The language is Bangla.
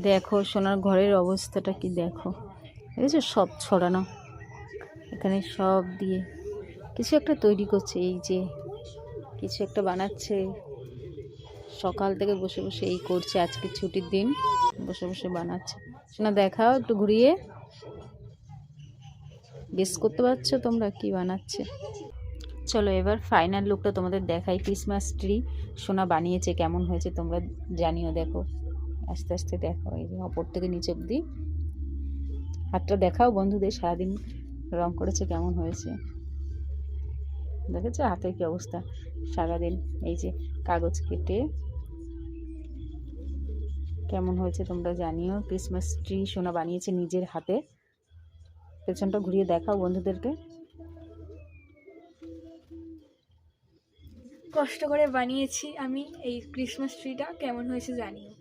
দেখো সোনার ঘরের অবস্থাটা কি, দেখো দেখেছো সব ছড়ানো, এখানে সব দিয়ে কিছু একটা তৈরি করছে। এই যে কিছু একটা বানাচ্ছে, সকাল থেকে বসে বসে এই করছে, আজকে ছুটির দিন বসে বসে বানাচ্ছে। সোনা দেখাও একটু ঘুরিয়ে, গেস করতে পারছো তোমরা কি বানাচ্ছে? চলো এবার ফাইনাল লুকটা তোমাদের দেখাই। ক্রিসমাস ট্রি সোনা বানিয়েছে, কেমন হয়েছে তোমরা জানিও। দেখো আস্তে আস্তে দেখো, এই যে অপর থেকে নিচে অব্দি হাতটা দেখাও বন্ধুদের, সারাদিন রং করেছে কেমন হয়েছে দেখেছো, হাতের কি অবস্থা সারাদিন। এই যে কাগজ কেটে কেমন হয়েছে তোমরা জানিও। ক্রিসমাস ট্রি সোনা বানিয়েছে নিজের হাতে। পেছনটা ঘুরিয়ে দেখাও বন্ধুদেরকে। কষ্ট করে বানিয়েছি আমি এই ক্রিসমাস ট্রিটা, কেমন হয়েছে জানিও।